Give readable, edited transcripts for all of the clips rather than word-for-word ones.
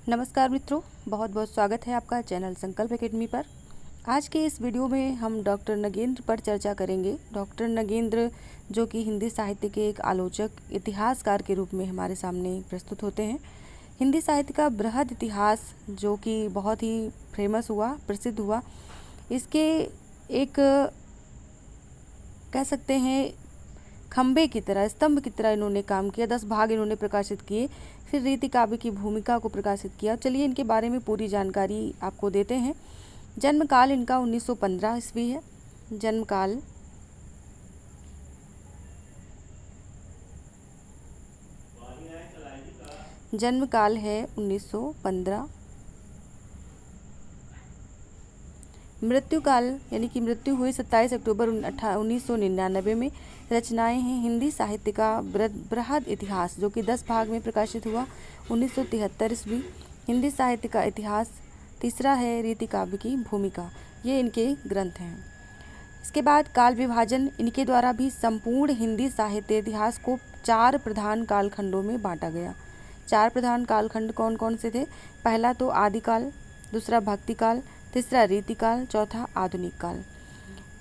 नमस्कार मित्रों, बहुत बहुत स्वागत है आपका चैनल संकल्प एकेडमी पर। आज के इस वीडियो में हम डॉक्टर नगेंद्र पर चर्चा करेंगे। डॉक्टर नगेंद्र जो कि हिंदी साहित्य के एक आलोचक, इतिहासकार के रूप में हमारे सामने प्रस्तुत होते हैं। हिंदी साहित्य का बृहद इतिहास जो कि बहुत ही फेमस हुआ, प्रसिद्ध हुआ, इसके एक कह सकते हैं खंबे की तरह, स्तंभ की तरह इन्होंने काम किया। 10 भाग इन्होंने प्रकाशित किए, फिर रीति काव्य की भूमिका को प्रकाशित किया। चलिए इनके बारे में पूरी जानकारी आपको देते हैं। जन्म काल इनका 1915 ईस्वी है। जन्म काल है 1915। मृत्यु काल यानी कि मृत्यु हुई 27 अक्टूबर 1999 में। रचनाएं हैं हिंदी साहित्य का बृहद इतिहास जो कि 10 भाग में प्रकाशित हुआ 1973 ईस्वी। हिंदी साहित्य का इतिहास। तीसरा है रीति काव्य की भूमिका। ये इनके ग्रंथ हैं। इसके बाद काल विभाजन, इनके द्वारा भी संपूर्ण हिंदी साहित्य इतिहास को 4 प्रधान कालखंडों में बांटा गया। 4 प्रधान कालखंड कौन कौन से थे? पहला तो आदिकाल, दूसरा भक्तिकाल, तीसरा रीतिकाल, चौथा आधुनिक काल।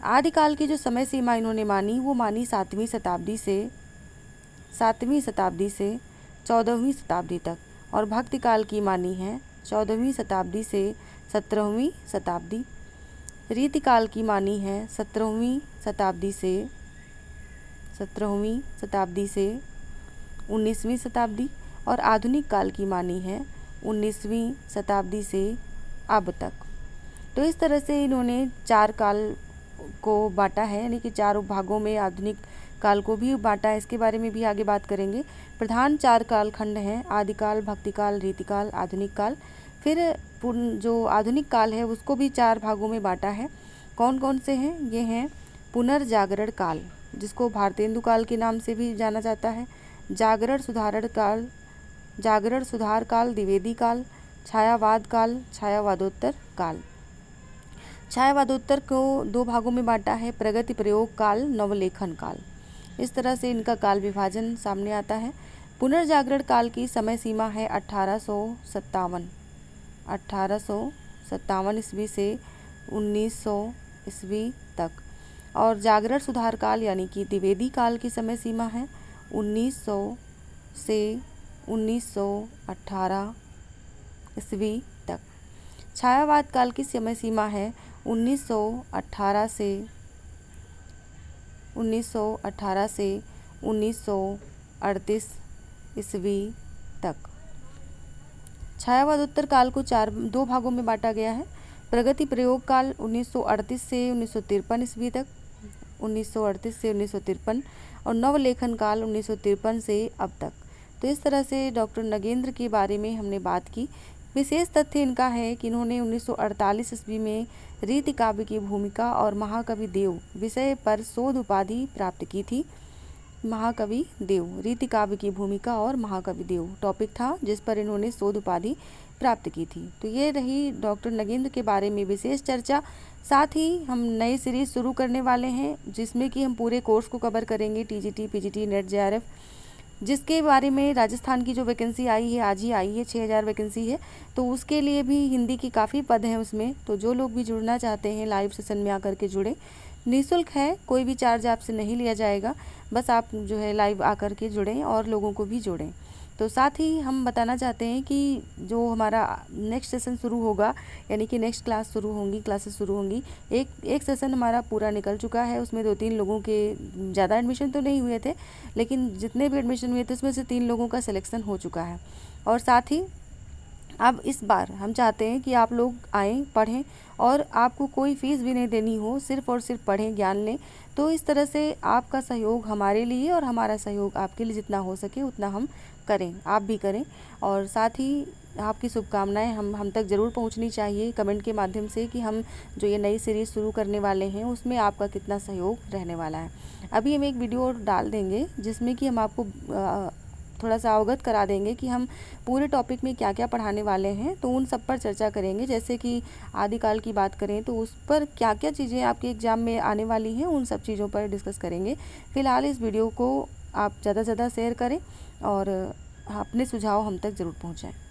आदिकाल की जो समय सीमा इन्होंने मानी वो मानी 7वीं शताब्दी से 14वीं शताब्दी तक, और भक्तिकाल की मानी है 14वीं शताब्दी से 17वीं शताब्दी। रीतिकाल की मानी है 17वीं शताब्दी से 19वीं शताब्दी, और आधुनिक काल की मानी है 19वीं शताब्दी से अब तक। तो इस तरह से इन्होंने 4 काल को बांटा है, यानी कि 4 भागों में आधुनिक काल को भी बांटा है। इसके बारे में भी आगे बात करेंगे। प्रधान 4 कालखंड हैं, आदिकाल, भक्तिकाल, रीतिकाल, आधुनिक काल। फिर जो आधुनिक काल है उसको भी 4 भागों में बांटा है। कौन कौन से हैं? ये हैं पुनर्जागरण काल, जिसको भारतेंदु काल के नाम से भी जाना जाता है, जागरण सुधार काल, द्विवेदी काल, छायावाद काल, छायावादोत्तर काल। छायावादोत्तर को 2 भागों में बांटा है, प्रगति प्रयोग काल, नवलेखन काल। इस तरह से इनका काल विभाजन सामने आता है। पुनर्जागरण काल की समय सीमा है 1857 ईस्वी से 1900 ईस्वी तक, और जागरण सुधार काल यानी कि द्विवेदी काल की समय सीमा है 1900 से 1918 ईस्वी तक। छायावाद काल की समय सीमा है 1918 से 1938 ईस्वी तक। छायावादोत्तर काल को 2 भागों में बांटा गया है। प्रगति प्रयोग काल 1938 से 1953 ईस्वी तक, 1938 से 1953, और नवलेखन काल 1953 से अब तक। तो इस तरह से डॉक्टर नगेंद्र के बारे में हमने बात की। विशेष तथ्य इनका है कि इन्होंने 1948 ईस्वी में रीति काव्य की भूमिका और महाकवि देव विषय पर शोध उपाधि प्राप्त की थी। महाकवि देव, रीति काव्य की भूमिका और महाकवि देव टॉपिक था जिस पर इन्होंने शोध उपाधि प्राप्त की थी। तो ये रही डॉक्टर नगेंद्र के बारे में विशेष चर्चा। साथ ही हम नई सीरीज शुरू करने वाले हैं जिसमें कि हम पूरे कोर्स को कवर करेंगे, टीजीटी, पीजीटी, नेट, जेआरएफ, जिसके बारे में राजस्थान की जो वैकेंसी आई है, आज ही आई है, 6000 वैकेंसी है। तो उसके लिए भी हिंदी की काफ़ी पद हैं उसमें। तो जो लोग भी जुड़ना चाहते हैं लाइव सेशन में आकर के जुड़े, निःशुल्क है, कोई भी चार्ज आपसे नहीं लिया जाएगा। बस आप जो है लाइव आकर के जुड़ें और लोगों को भी जोड़ें। तो साथ ही हम बताना चाहते हैं कि जो हमारा नेक्स्ट सेशन शुरू होगा, यानी कि नेक्स्ट क्लासेस शुरू होंगी। एक सेशन हमारा पूरा निकल चुका है, उसमें 2-3 लोगों के ज़्यादा एडमिशन तो नहीं हुए थे, लेकिन जितने भी एडमिशन हुए थे उसमें से 3 लोगों का सिलेक्शन हो चुका है। और साथ ही अब इस बार हम चाहते हैं कि आप लोग आएँ, पढ़ें, और आपको कोई फ़ीस भी नहीं देनी हो, सिर्फ़ और सिर्फ पढ़ें, ज्ञान लें। तो इस तरह से आपका सहयोग हमारे लिए और हमारा सहयोग आपके लिए जितना हो सके उतना हम करें, आप भी करें। और साथ ही आपकी शुभकामनाएं हम तक ज़रूर पहुंचनी चाहिए कमेंट के माध्यम से कि हम जो ये नई सीरीज़ शुरू करने वाले हैं उसमें आपका कितना सहयोग रहने वाला है। अभी हम एक वीडियो डाल देंगे जिसमें कि हम आपको थोड़ा सा अवगत करा देंगे कि हम पूरे टॉपिक में क्या क्या पढ़ाने वाले हैं। तो उन सब पर चर्चा करेंगे। जैसे कि आदिकाल की बात करें तो उस पर क्या क्या चीज़ें आपके एग्ज़ाम में आने वाली हैं, उन सब चीज़ों पर डिस्कस करेंगे। फ़िलहाल इस वीडियो को आप ज़्यादा से ज़्यादा शेयर करें और अपने सुझाव हम तक ज़रूर पहुँचाएँ।